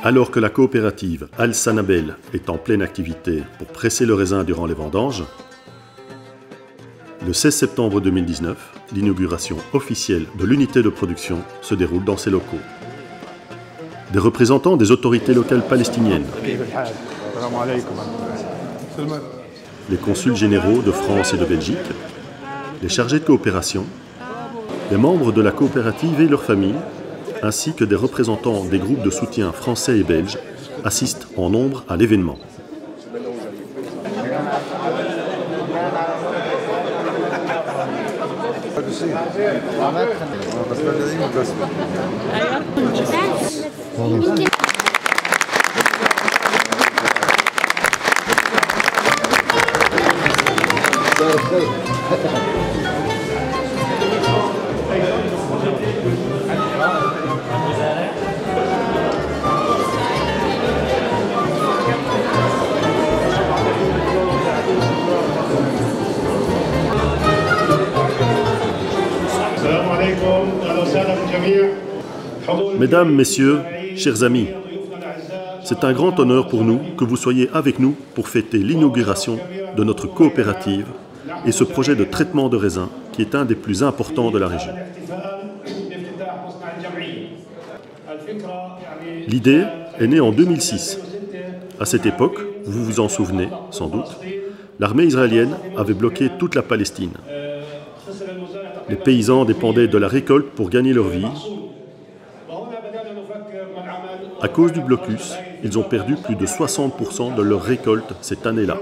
Alors que la coopérative Al-Sanabel est en pleine activité pour presser le raisin durant les vendanges, le 16 septembre 2019, l'inauguration officielle de l'unité de production se déroule dans ses locaux. Des représentants des autorités locales palestiniennes, les consuls généraux de France et de Belgique, les chargés de coopération, les membres de la coopérative et leurs familles, ainsi que des représentants des groupes de soutien français et belges, assistent en nombre à l'événement. Mesdames, Messieurs, chers amis, c'est un grand honneur pour nous que vous soyez avec nous pour fêter l'inauguration de notre coopérative et ce projet de traitement de raisin qui est un des plus importants de la région. L'idée est née en 2006. À cette époque, vous vous en souvenez sans doute, l'armée israélienne avait bloqué toute la Palestine. Les paysans dépendaient de la récolte pour gagner leur vie. À cause du blocus, ils ont perdu plus de 60% de leur récolte cette année-là.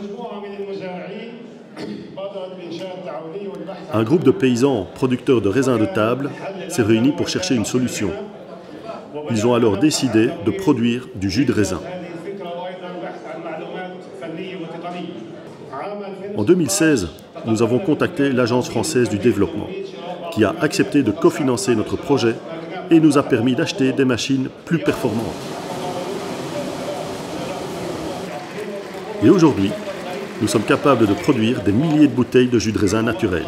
Un groupe de paysans producteurs de raisins de table s'est réuni pour chercher une solution. Ils ont alors décidé de produire du jus de raisin. En 2016, nous avons contacté l'Agence française du développement, qui a accepté de cofinancer notre projet et nous a permis d'acheter des machines plus performantes. Et aujourd'hui, nous sommes capables de produire des milliers de bouteilles de jus de raisin naturel.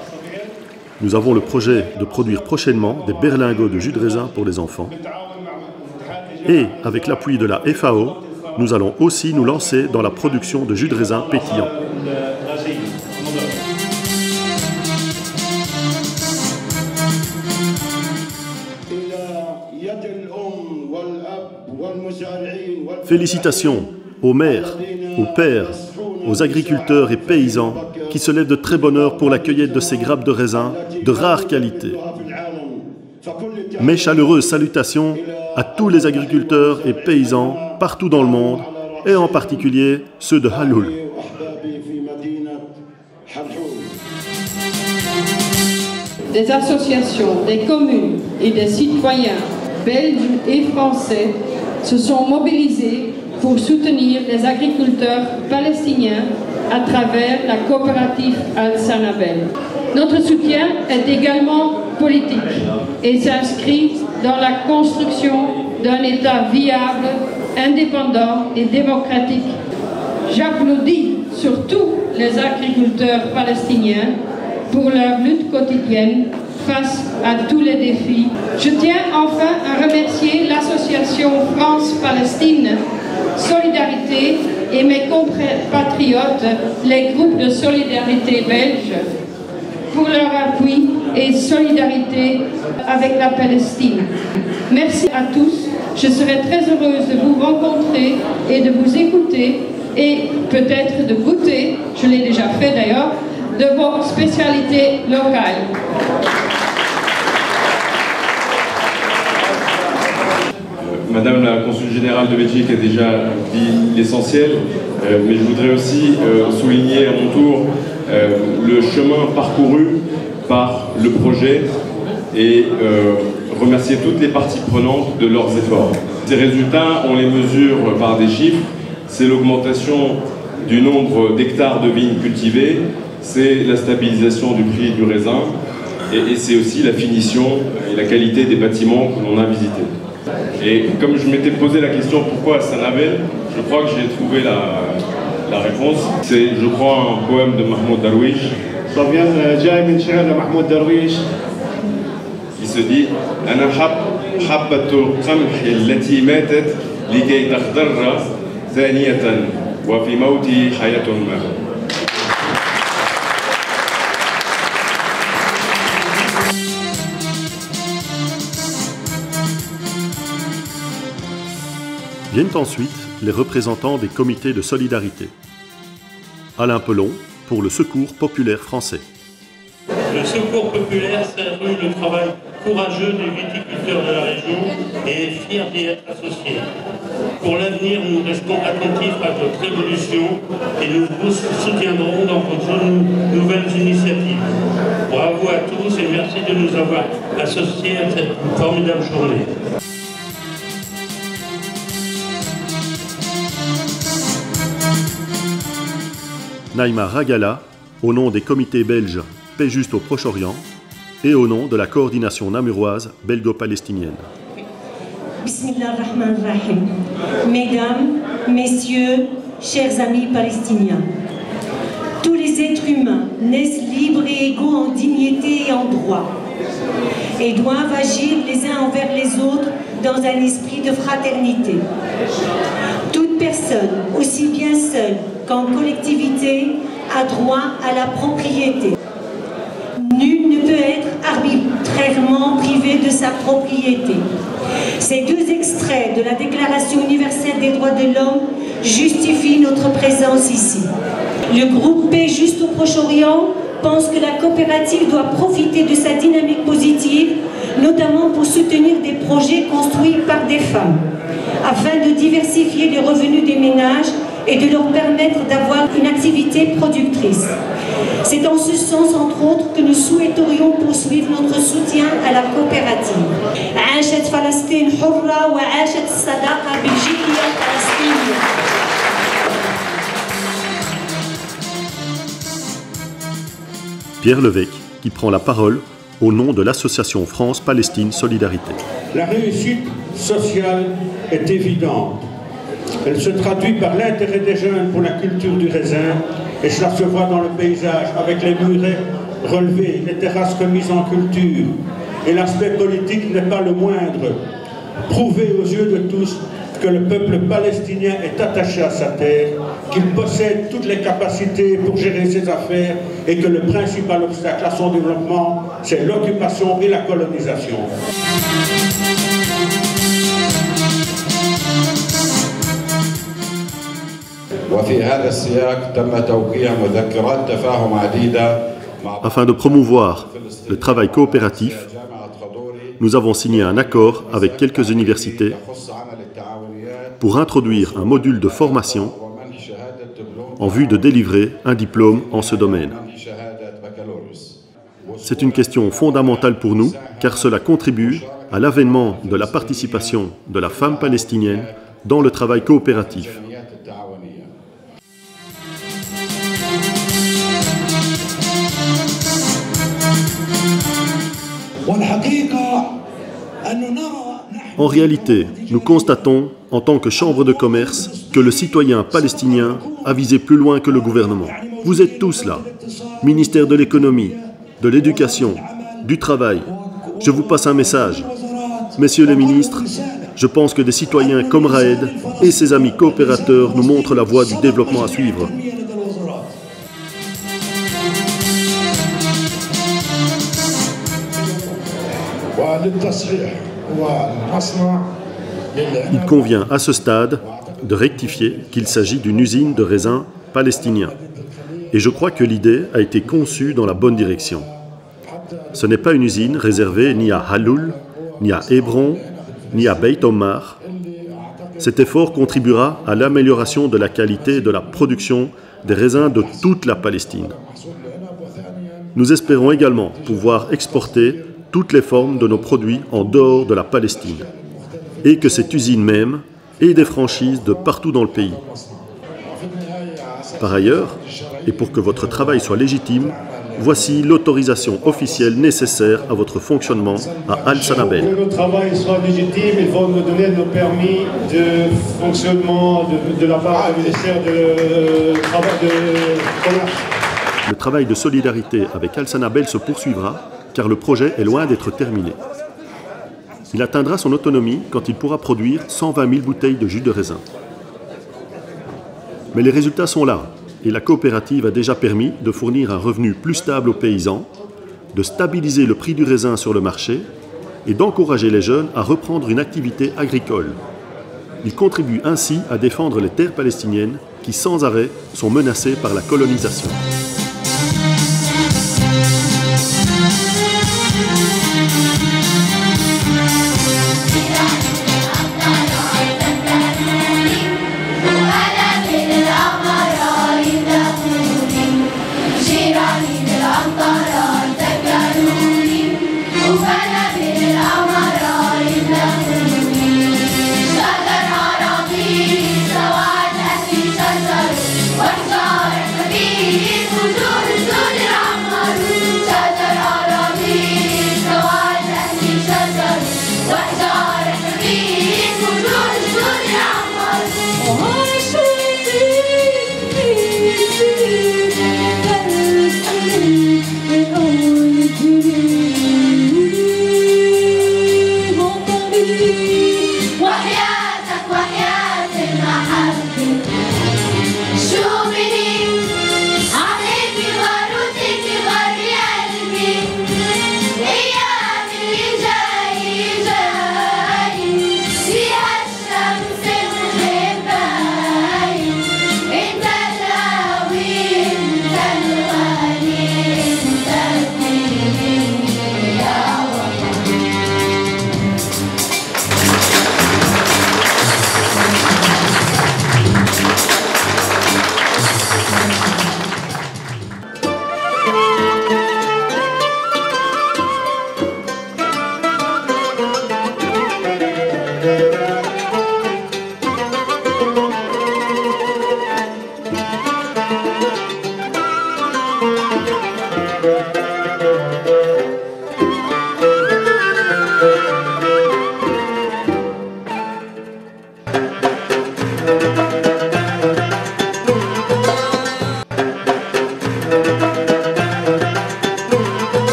Nous avons le projet de produire prochainement des berlingots de jus de raisin pour les enfants. Et avec l'appui de la FAO, nous allons aussi nous lancer dans la production de jus de raisin pétillant. Félicitations aux mères, aux pères, aux agriculteurs et paysans qui se lèvent de très bonne heure pour la cueillette de ces grappes de raisin de rare qualité. Mes chaleureuses salutations à tous les agriculteurs et paysans partout dans le monde, et en particulier ceux de Halhoul. Des associations, des communes et des citoyens belges et français se sont mobilisés pour soutenir les agriculteurs palestiniens à travers la coopérative Al-Sanabel. Notre soutien est également politique et s'inscrit dans la construction d'un État viable, indépendant et démocratique. J'applaudis surtout les agriculteurs palestiniens pour leur lutte quotidienne face à tous les défis. Je tiens enfin à remercier l'association France-Palestine Solidarité et mes compatriotes, les groupes de solidarité belges, pour leur appui et solidarité avec la Palestine. Merci à tous. Je serai très heureuse de vous rencontrer et de vous écouter et peut-être de goûter, je l'ai déjà fait d'ailleurs, de vos spécialités locales. Madame la consul générale de Belgique a déjà dit l'essentiel, mais je voudrais aussi souligner à mon tour le chemin parcouru par le projet et remercier toutes les parties prenantes de leurs efforts. Ces résultats, on les mesure par des chiffres. C'est l'augmentation du nombre d'hectares de vignes cultivées, c'est la stabilisation du prix du raisin et c'est aussi la finition et la qualité des bâtiments que l'on a visités. Et comme je m'étais posé la question pourquoi Sanabel, je crois que j'ai trouvé la réponse. C'est, je crois, un poème de Mahmoud Darwish qui se dit أنا حبة القمح التي ماتت لكي تخضر ثانية وفي موته حياة ما. Viennent ensuite les représentants des comités de solidarité. Alain Pelon pour le Secours populaire français. Le Secours populaire salue le travail courageux des viticulteurs de la région et est fier d'y être associé. Pour l'avenir, nous restons attentifs à votre évolution et nous vous soutiendrons dans vos nouvelles initiatives. Bravo à tous et merci de nous avoir associés à cette formidable journée. Naïma Ragala, au nom des comités belges Paix Juste au Proche-Orient et au nom de la coordination namuroise belgo-palestinienne. Bismillahirrahmanirrahim. Mesdames, Messieurs, chers amis palestiniens, tous les êtres humains naissent libres et égaux en dignité et en droit et doivent agir les uns envers les autres dans un esprit de fraternité. Toute personne, aussi bien seule qu'en collectivité, a droit à la propriété. Nul ne peut être arbitrairement privé de sa propriété. Ces deux extraits de la Déclaration universelle des droits de l'homme justifient notre présence ici. Le groupe Paix Juste au Proche-Orient pense que la coopérative doit profiter de sa dynamique positive, notamment pour soutenir des projets construits par des femmes, afin de diversifier les revenus des ménages et de leur permettre d'avoir une activité productrice. C'est en ce sens, entre autres, que nous souhaiterions poursuivre notre soutien à la coopérative. عاشت فلسطين حرة وعاشت الصداقة بلجيكية فلسطينية. Pierre Levesque, qui prend la parole au nom de l'association France-Palestine Solidarité. La réussite sociale est évidente. Elle se traduit par l'intérêt des jeunes pour la culture du raisin, et cela se voit dans le paysage avec les murets relevés, les terrasses remises en culture. Et l'aspect politique n'est pas le moindre. Prouver aux yeux de tous que le peuple palestinien est attaché à sa terre, qu'il possède toutes les capacités pour gérer ses affaires et que le principal obstacle à son développement, c'est l'occupation et la colonisation. Afin de promouvoir le travail coopératif, nous avons signé un accord avec quelques universités pour introduire un module de formation en vue de délivrer un diplôme en ce domaine. C'est une question fondamentale pour nous, car cela contribue à l'avènement de la participation de la femme palestinienne dans le travail coopératif. En réalité, nous constatons, en tant que chambre de commerce, que le citoyen palestinien a visé plus loin que le gouvernement. Vous êtes tous là, ministère de l'économie, de l'éducation, du travail. Je vous passe un message. Messieurs les ministres, je pense que des citoyens comme Raed et ses amis coopérateurs nous montrent la voie du développement à suivre. Il convient à ce stade de rectifier qu'il s'agit d'une usine de raisins palestiniens. Et je crois que l'idée a été conçue dans la bonne direction. Ce n'est pas une usine réservée ni à Haloul, ni à Hébron, ni à Beit Omar. Cet effort contribuera à l'amélioration de la qualité de la production des raisins de toute la Palestine. Nous espérons également pouvoir exporter toutes les formes de nos produits en dehors de la Palestine et que cette usine même ait des franchises de partout dans le pays. Par ailleurs, et pour que votre travail soit légitime, voici l'autorisation officielle nécessaire à votre fonctionnement à Al-Sanabel. Pour que notre travail soit légitime, il faut nous donner nos permis de fonctionnement de la part du ministère de Commerce. Le travail de solidarité avec Al-Sanabel se poursuivra car le projet est loin d'être terminé. Il atteindra son autonomie quand il pourra produire 120 000 bouteilles de jus de raisin. Mais les résultats sont là, et la coopérative a déjà permis de fournir un revenu plus stable aux paysans, de stabiliser le prix du raisin sur le marché et d'encourager les jeunes à reprendre une activité agricole. Il contribue ainsi à défendre les terres palestiniennes qui, sans arrêt, sont menacées par la colonisation.